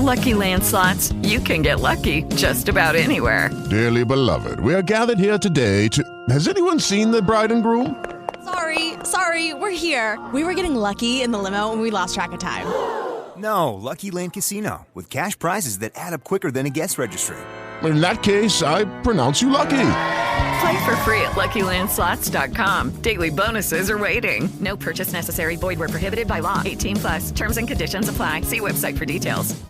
Lucky Land Slots, you can get lucky just about anywhere. Dearly beloved, we are gathered here today to... Has anyone seen the bride and groom? Sorry, we're here. We were getting lucky in the limo and we lost track of time. No, Lucky Land Casino, with cash prizes that add up quicker than a guest registry. In that case, I pronounce you lucky. Play for free at LuckyLandSlots.com. Daily bonuses are waiting. No purchase necessary. Void where prohibited by law. 18+. Terms and conditions apply. See website for details.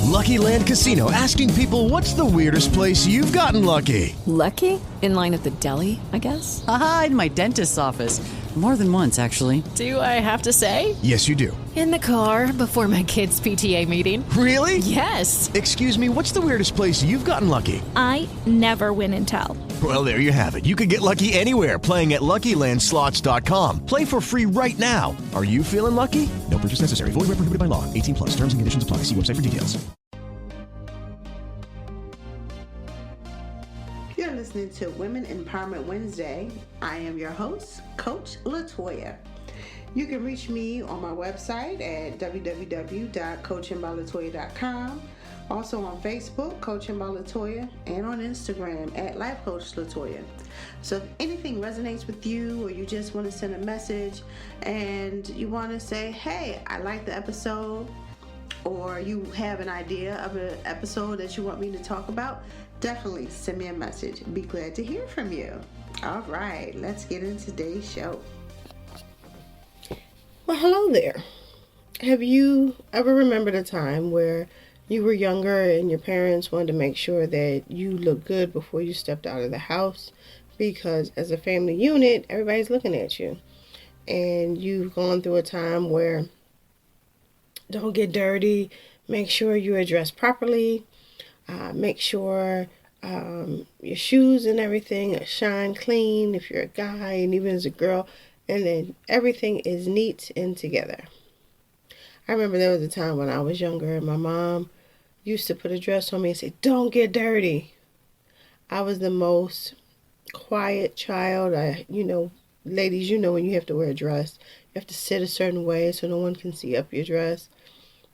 Lucky Land Casino, asking people, what's the weirdest place you've gotten lucky? Lucky? In line at the deli, I guess? Aha, in my dentist's office. More than once, actually. Do I have to say? Yes, you do. In the car before my kids' PTA meeting. Really? Yes. Excuse me, what's the weirdest place you've gotten lucky? I never win and tell. Well, there you have it. You can get lucky anywhere, playing at LuckyLandSlots.com. Play for free right now. Are you feeling lucky? No purchase necessary. Void where prohibited by law. 18+. Terms and conditions apply. See website for details. You're listening to Women Empowerment Wednesday. I am your host, Coach Latoya. You can reach me on my website at www.coachingbyLatoya.com. Also on Facebook, Coaching by Latoya, and on Instagram at Life Coach Latoya. So if anything resonates with you, or you just want to send a message and you want to say, hey, I like the episode, or you have an idea of an episode that you want me to talk about, definitely send me a message. Be glad to hear from you. All right, let's get into today's show. Well, hello there. Have you ever remembered a time where you were younger and your parents wanted to make sure that you looked good before you stepped out of the house? Because as a family unit, everybody's looking at you. And you've gone through a time where don't get dirty, make sure you are dressed properly, make sure your shoes and everything are shine clean if you're a guy and even as a girl, and then everything is neat and together. I remember there was a time when I was younger and my mom used to put a dress on me and say, don't get dirty. I was the most quiet child. Ladies, when you have to wear a dress, you have to sit a certain way so no one can see up your dress.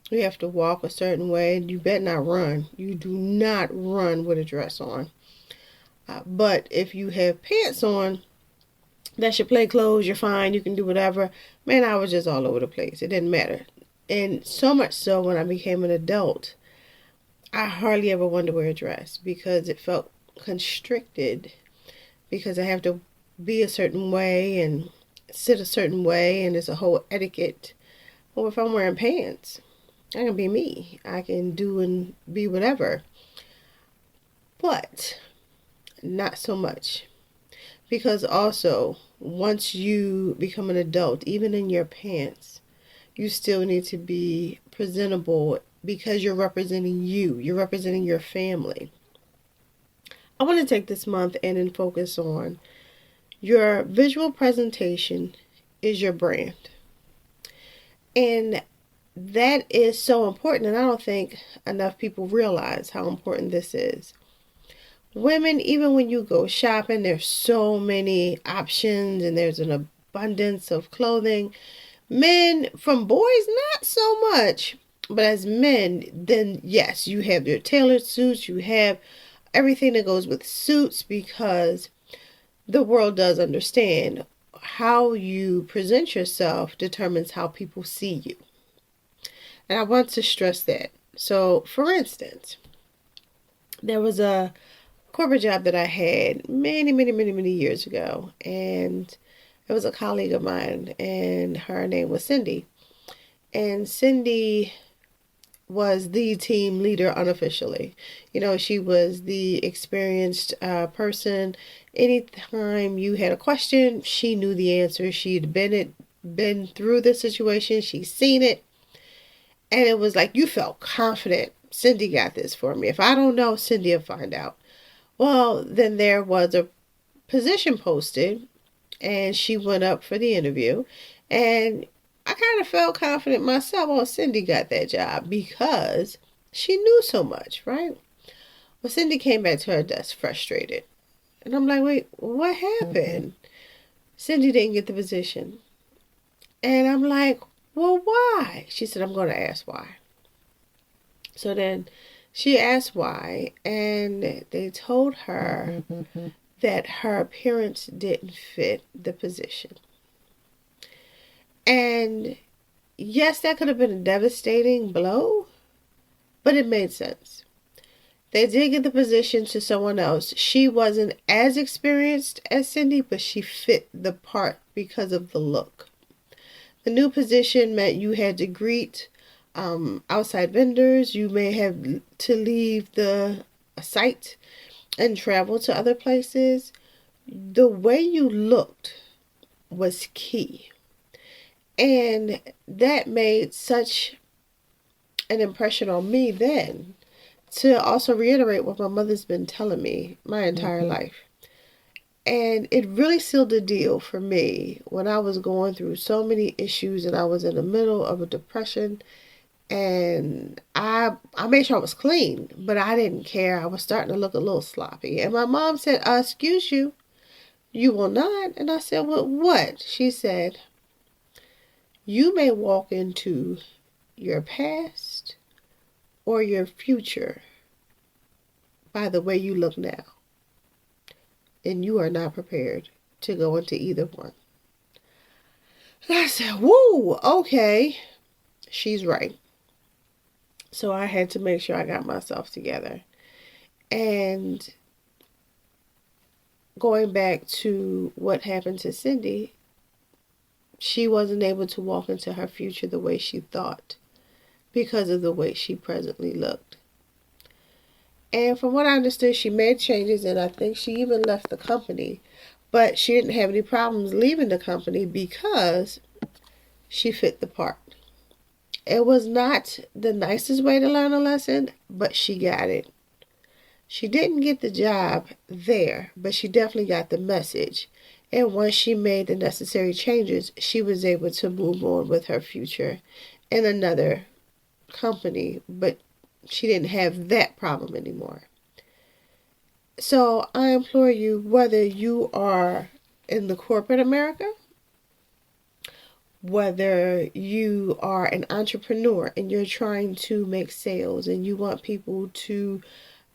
You have to walk a certain way. You better not run. You do not run with a dress on. But if you have pants on, that's your play clothes, you're fine, you can do whatever. Man, I was just all over the place. It didn't matter. And so much so when I became an adult, I hardly ever wanted to wear a dress because it felt constricted, because I have to be a certain way and sit a certain way, and there's a whole etiquette. Well, if I'm wearing pants, I can be me. I can do and be whatever. But not so much. Because also, once you become an adult, even in your pants, you still need to be presentable because you're representing you. You're representing your family. I want to take this month and focus on your visual presentation is your brand. And that is so important, and I don't think enough people realize how important this is. Women, even when you go shopping, there's so many options and there's an abundance of clothing. Men, from boys, not so much. But as men, then yes, you have your tailored suits, you have everything that goes with suits, because the world does understand how you present yourself determines how people see you. And I want to stress that. So, for instance, there was a corporate job that I had many years ago, and it was a colleague of mine, and her name was Cindy. And Cindy was the team leader unofficially. She was the experienced person. Anytime you had a question, she knew the answer. She'd been through the situation. She's seen it. And it was like you felt confident. Cindy got this for me. If I don't know, Cindy will find out. Well, then there was a position posted, and she went up for the interview. And I kind of felt confident myself. Oh, Cindy got that job because she knew so much, right? Well, Cindy came back to her desk frustrated. And I'm like, wait, what happened? Cindy didn't get the position. And I'm like, well, why? She said, I'm going to ask why. So then she asked why, and they told her that her appearance didn't fit the position. And yes, that could have been a devastating blow, but it made sense. They did get the position to someone else. She wasn't as experienced as Cindy, but she fit the part because of the look. The new position meant you had to greet outside vendors. You may have to leave the site and travel to other places. The way you looked was key. And that made such an impression on me then, to also reiterate what my mother's been telling me my entire life. And it really sealed the deal for me when I was going through so many issues and I was in the middle of a depression. And I made sure I was clean, but I didn't care. I was starting to look a little sloppy. And my mom said, excuse you, you will not? And I said, well, what? She said, you may walk into your past or your future by the way you look now. And you are not prepared to go into either one. And I said, woo, okay. She's right. So I had to make sure I got myself together. And going back to what happened to Cindy, she wasn't able to walk into her future the way she thought because of the way she presently looked. And from what I understood, she made changes, and I think she even left the company. But she didn't have any problems leaving the company because she fit the part. It was not the nicest way to learn a lesson, but she got it. She didn't get the job there, but she definitely got the message. And once she made the necessary changes, she was able to move on with her future in another company, but she didn't have that problem anymore. So I implore you, whether you are in the corporate America, whether you are an entrepreneur and you're trying to make sales and you want people to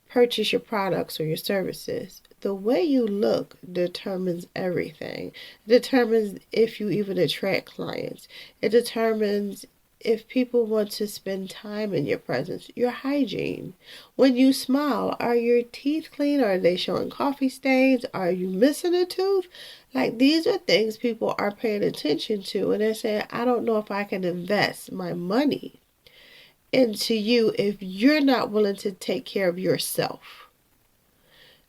purchase your products or your services, the way you look determines everything. It determines if you even attract clients. It determines if people want to spend time in your presence. Your hygiene. When you smile, are your teeth clean? Are they showing coffee stains? Are you missing a tooth? Like, these are things people are paying attention to, and they're saying, I don't know if I can invest my money into you if you're not willing to take care of yourself.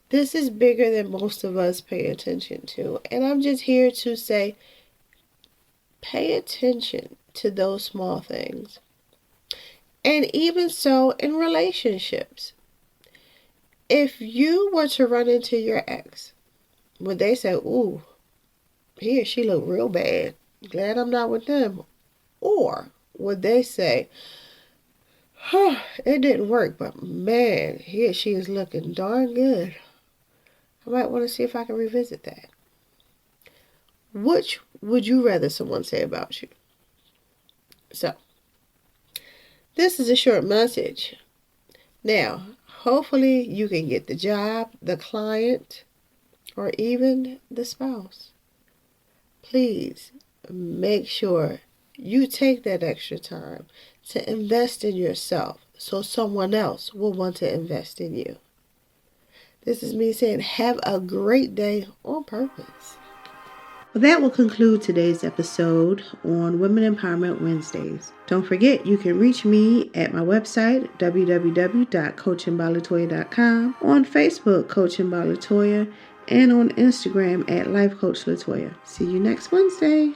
This is bigger than most of us pay attention to. And I'm just here to say, pay attention to those small things. And even so in relationships. If you were to run into your ex, would they say, ooh, he or she look real bad. Glad I'm not with them. Or would they say, it didn't work, but man, he or she is looking darn good. I might want to see if I can revisit that. Which would you rather someone say about you? So, this is a short message. Now, hopefully you can get the job, the client, or even the spouse. Please make sure you take that extra time to invest in yourself so someone else will want to invest in you. This is me saying, have a great day on purpose. Well, that will conclude today's episode on Women Empowerment Wednesdays. Don't forget, you can reach me at my website, www.coachingbyLatoya.com, on Facebook, Coaching by Latoya, and on Instagram at Life Coach Latoya. See you next Wednesday.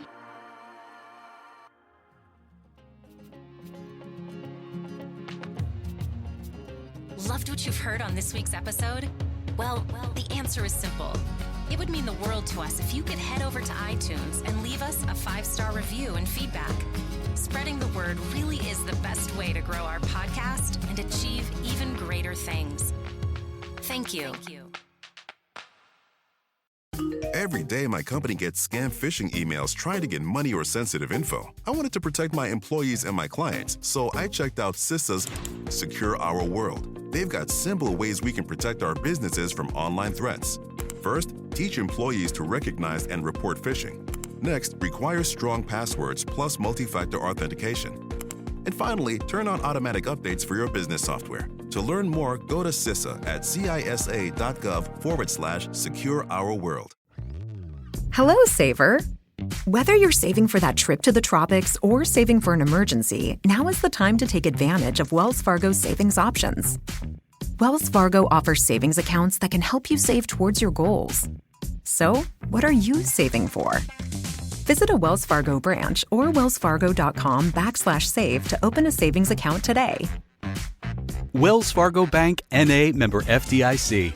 Loved what you've heard on this week's episode? Well, the answer is simple. It would mean the world to us if you could head over to iTunes and leave us a 5-star review and feedback. Spreading the word really is the best way to grow our podcast and achieve even greater things. Thank you. Every day, my company gets scam phishing emails trying to get money or sensitive info. I wanted to protect my employees and my clients, so I checked out CISA's Secure Our World. They've got simple ways we can protect our businesses from online threats. First, teach employees to recognize and report phishing. Next, require strong passwords plus multi-factor authentication. And finally, turn on automatic updates for your business software. To learn more, go to CISA at cisa.gov/Secure Our World. Hello, saver. Whether you're saving for that trip to the tropics or saving for an emergency, now is the time to take advantage of Wells Fargo's savings options. Wells Fargo offers savings accounts that can help you save towards your goals. So, what are you saving for? Visit a Wells Fargo branch or wellsfargo.com/save to open a savings account today. Wells Fargo Bank, N.A., member FDIC.